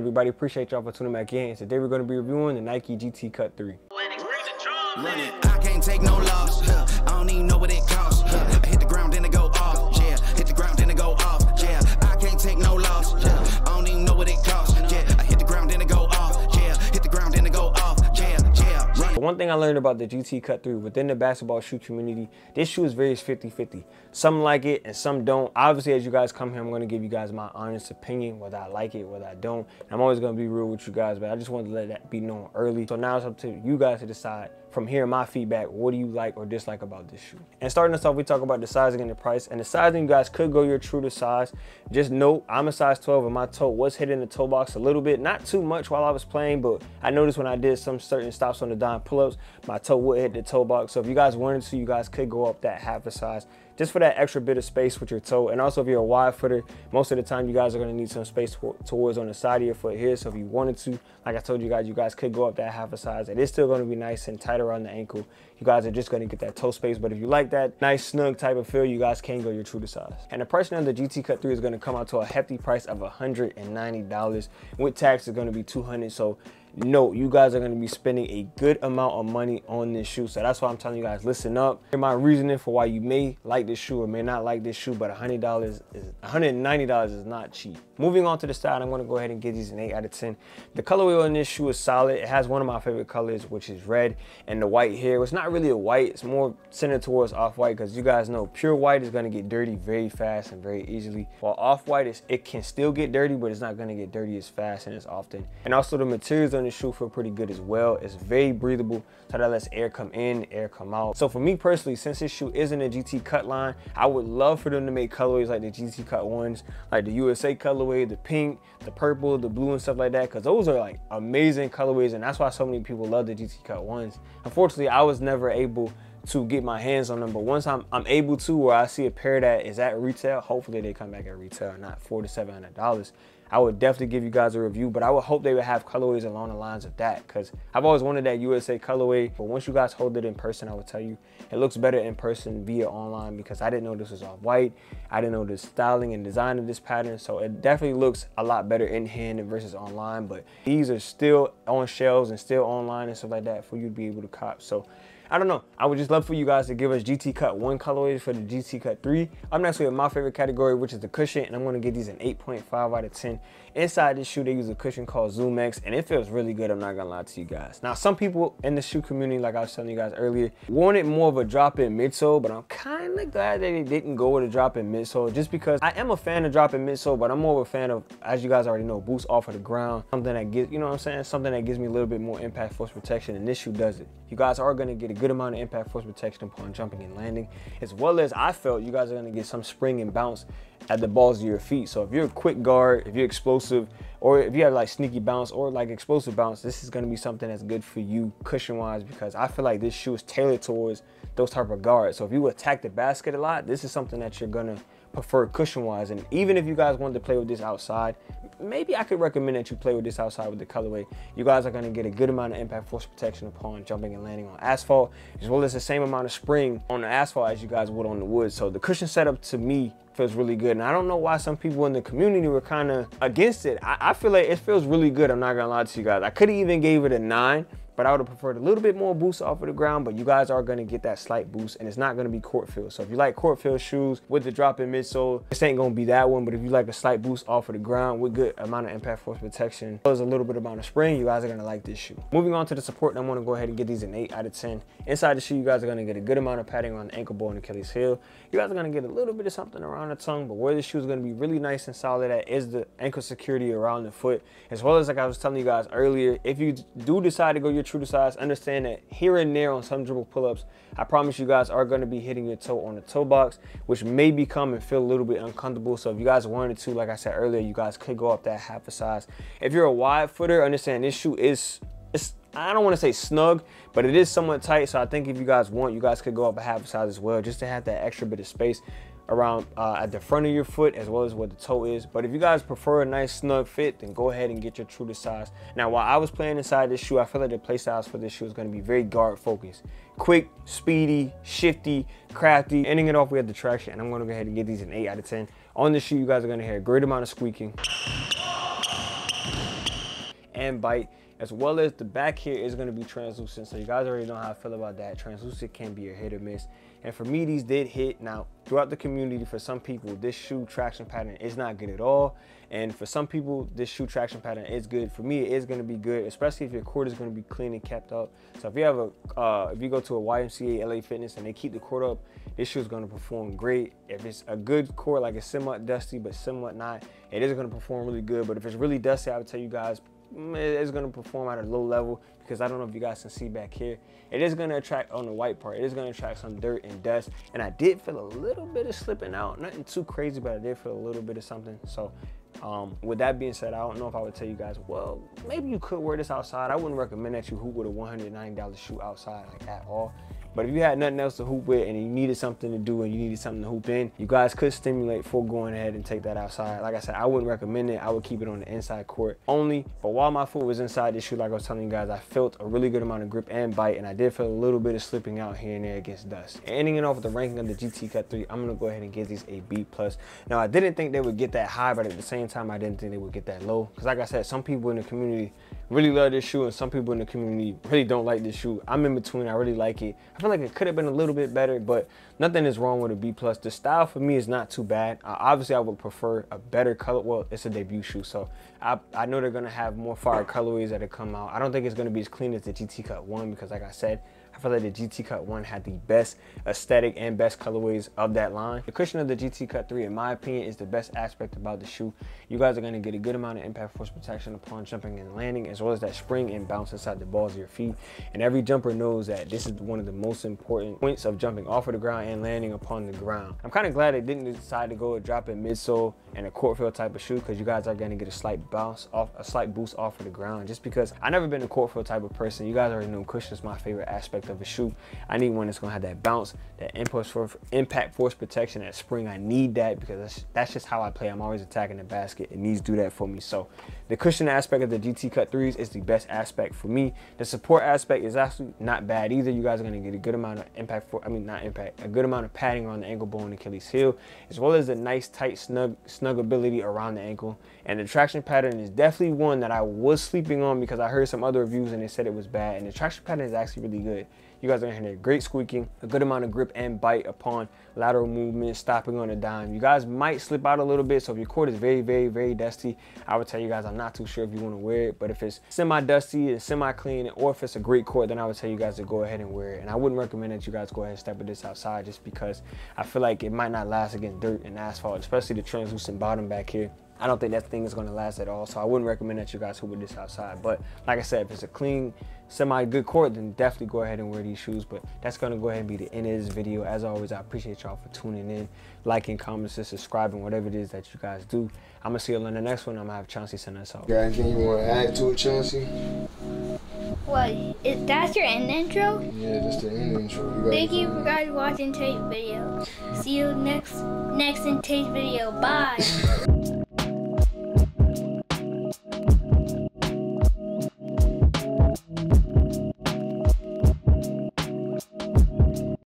everybody? Appreciate y'all for tuning back in. Today we're going to be reviewing the Nike GT Cut 3. I can't take no loss. I don't even know what it costs. I hit the ground, then it go off. Yeah, hit the ground, then it go off. Yeah, I can't take no loss. I don't even know what it costs. Yeah, I hit the ground, then it go off. Yeah, hit the ground, then it go off. But one thing I learned about the GT Cut 3 within the basketball shoe community, this shoe is very 50-50. Some like it and some don't. Obviously, as you guys come here, I'm going to give you guys my honest opinion, whether I like it, whether I don't. And I'm always going to be real with you guys, but I just wanted to let that be known early. So now it's up to you guys to decide from hearing my feedback, what do you like or dislike about this shoe? And starting us off, we talk about the sizing and the price. And the sizing, you guys could go your true to size. Just note, I'm a size 12 and my toe was hitting the toe box a little bit. Not too much while I was playing, but I noticed when I did some certain stops on the dime pull-ups, my toe would hit the toe box. So if you guys wanted to, you guys could go up that half a size just for that extra bit of space with your toe. And also if you're a wide footer, most of the time you guys are gonna need some space towards on the side of your foot here. So if you wanted to, like I told you guys could go up that half a size. It is still gonna be nice and tight around the ankle. You guys are just gonna get that toe space. But if you like that nice snug type of feel, you guys can go your true to size. And the price now, the GT Cut 3 is gonna come out to a hefty price of $190. With tax, it's gonna be $200. So no, you guys are going to be spending a good amount of money on this shoe. So that's why I'm telling you guys, listen up. Here's my reasoning for why you may like this shoe or may not like this shoe, but $190 is not cheap. Moving on to the style, I'm going to go ahead and give these an 8 out of 10. The colorway on this shoe is solid. It has one of my favorite colors, which is red, and the white here. It's not really a white. It's more centered towards off-white, because you guys know pure white is going to get dirty very fast and very easily. While off-white, it can still get dirty, but it's not going to get dirty as fast and as often. And also the materials on the shoe feel pretty good as well. It's very breathable, so that lets air come in, air come out. So for me personally, since this shoe isn't a GT Cut line, I would love for them to make colorways like the GT Cut ones, like the USA colorway, the pink, the purple, the blue and stuff like that, because those are like amazing colorways, and that's why so many people love the GT Cut ones. Unfortunately, I was never able to get my hands on them, but once I'm able to, or I see a pair that is at retail, hopefully they come back at retail, not $400 to $700, I would definitely give you guys a review. But I would hope they would have colorways along the lines of that, because I've always wanted that USA colorway. But once you guys hold it in person, I would tell you it looks better in person via online, because I didn't know this was all white. I didn't know the styling and design of this pattern, so it definitely looks a lot better in hand versus online. But these are still on shelves and still online and stuff like that for you to be able to cop. So I don't know. I would just love for you guys to give us GT Cut 1 colorways for the GT Cut 3. I'm next with my favorite category, which is the cushion, and I'm going to give these an 8.5 out of 10. Inside this shoe, they use a cushion called Zoom X, and it feels really good. I'm not going to lie to you guys. Now, some people in the shoe community, like I was telling you guys earlier, wanted more of a drop-in midsole, but I'm kind of glad that they didn't go with a drop-in midsole, just because I am a fan of drop-in midsole, but I'm more of a fan of, as you guys already know, boost off of the ground. Something that gives, you know what I'm saying? Something that gives me a little bit more impact force protection, and this shoe does it. You guys are going to get a good amount of impact force protection upon jumping and landing, as well as I felt you guys are going to get some spring and bounce at the balls of your feet. So if you're a quick guard, if you're explosive, or if you have like sneaky bounce or like explosive bounce, this is going to be something that's good for you cushion wise, because I feel like this shoe is tailored towards those type of guards. So if you attack the basket a lot, this is something that you're going to prefer cushion wise. And even if you guys wanted to play with this outside, maybe I could recommend that you play with this outside with the colorway. You guys are going to get a good amount of impact force protection upon jumping and landing on asphalt, as well as the same amount of spring on the asphalt as you guys would on the wood. So the cushion setup to me feels really good, and I don't know why some people in the community were kind of against it. I feel like it feels really good. I'm not gonna lie to you guys. I could have even gave it a 9, but I would have preferred a little bit more boost off of the ground. But you guys are going to get that slight boost, and it's not going to be court feel. So if you like court feel shoes with the drop-in midsole, this ain't going to be that one. But if you like a slight boost off of the ground with good amount of impact force protection, as well as a little bit amount of spring, you guys are going to like this shoe. Moving on to the support, I'm going to go ahead and get these an 8 out of 10. Inside the shoe, you guys are going to get a good amount of padding on the ankle bone and Achilles heel. You guys are going to get a little bit of something around the tongue, but where the shoe is going to be really nice and solid at is the ankle security around the foot, as well as, like I was telling you guys earlier, if you do decide to go your true to size, understand that here and there on some dribble pull-ups, I promise you guys are going to be hitting your toe on the toe box, which may become and feel a little bit uncomfortable. So if you guys wanted to, like I said earlier, you guys could go up that half a size. If you're a wide footer, understand this shoe is, I don't want to say snug, but it is somewhat tight. So I think if you guys want, you guys could go up a half a size as well, just to have that extra bit of space around at the front of your foot, as well as where the toe is. But if you guys prefer a nice snug fit, then go ahead and get your true to size. Now, while I was playing inside this shoe, I feel like the play styles for this shoe is going to be very guard focused, quick, speedy, shifty, crafty. Ending it off, we have the traction, and I'm going to go ahead and get these an 8 out of 10. On this shoe, you guys are going to hear a great amount of squeaking. and bite, as well as the back here is going to be translucent. So you guys already know how I feel about that. Translucent can be a hit or miss. And for me, these did hit. Now, throughout the community, for some people, this shoe traction pattern is not good at all. And for some people, this shoe traction pattern is good. For me, it is going to be good, especially if your court is going to be clean and kept up. So if you have if you go to a YMCA, LA Fitness, and they keep the court up, this shoe is going to perform great. If it's a good court, like it's somewhat dusty, but somewhat not, it is going to perform really good. But if it's really dusty, I would tell you guys, it's going to perform at a low level, because I don't know if you guys can see back here, it is going to attract, on the white part, it is going to attract some dirt and dust. And I did feel a little bit of slipping out, nothing too crazy, but I did feel a little bit of something. So with that being said, I don't know if I would tell you guys, well, maybe you could wear this outside. I wouldn't recommend that you hoop with a $190 shoe outside, like, at all. But if you had nothing else to hoop with and you needed something to do and you needed something to hoop in, you guys could stimulate for going ahead and take that outside. Like I said, I wouldn't recommend it. I would keep it on the inside court only. But while my foot was inside this shoe, like I was telling you guys, I felt a really good amount of grip and bite, and I did feel a little bit of slipping out here and there against dust. And ending it off with the ranking of the GT Cut 3, I'm gonna go ahead and give these a B+. Now, I didn't think they would get that high, but at the same time, I didn't think they would get that low. Because like I said, some people in the community really love this shoe and some people in the community really don't like this shoe. I'm in between. I really like it. I feel like it could have been a little bit better, but nothing is wrong with a B+. The style for me is not too bad. Obviously, I would prefer a better color. Well, it's a debut shoe, so I know they're gonna have more fire colorways that come out. I don't think it's gonna be as clean as the GT Cut 1, because like I said, I feel like the GT Cut 1 had the best aesthetic and best colorways of that line. The cushion of the GT Cut 3, in my opinion, is the best aspect about the shoe. You guys are going to get a good amount of impact force protection upon jumping and landing, as well as that spring and bounce inside the balls of your feet. And every jumper knows that this is one of the most important points of jumping off of the ground and landing upon the ground. I'm kind of glad they didn't decide to go and drop a midsole and a court feel type of shoe, because you guys are going to get a slight bounce off, a slight boost off of the ground, just because I've never been a court feel type of person. You guys already know cushion is my favorite aspect of a shoe. I need one that's gonna have that bounce, that impact force protection, that spring. I need that, because that's just how I play. I'm always attacking the basket. It needs to do that for me. So the cushion aspect of the GT Cut 3s is the best aspect for me. The support aspect is actually not bad either. You guys are gonna get a good amount of a good amount of padding around the ankle bone and Achilles heel, as well as a nice tight snuggability around the ankle. And the traction pattern is definitely one that I was sleeping on, because I heard some other reviews and they said it was bad, and the traction pattern is actually really good. You guys are gonna hear great squeaking, a good amount of grip and bite upon lateral movement, stopping on a dime. You guys might slip out a little bit, so if your court is very, very, very dusty, I would tell you guys I'm not too sure if you want to wear it. But if it's semi-dusty and semi-clean, or if it's a great court, then I would tell you guys to go ahead and wear it. And I wouldn't recommend that you guys go ahead and step with this outside, just because I feel like it might not last against dirt and asphalt, especially the translucent bottom back here. I don't think that thing is going to last at all, so I wouldn't recommend that you guys hoop with this outside. But like I said, if it's a clean, semi-good court, then definitely go ahead and wear these shoes. But that's going to go ahead and be the end of this video. As always, I appreciate y'all for tuning in, liking, commenting, subscribing, whatever it is that you guys do. I'm going to see you on the next one. I'm going to have Chauncey send us out. Got anything you want to add to it, Chauncey? What? That's your end intro? Yeah, that's the end intro. Thank you for guys watching today's video. See you next in today's video. Bye.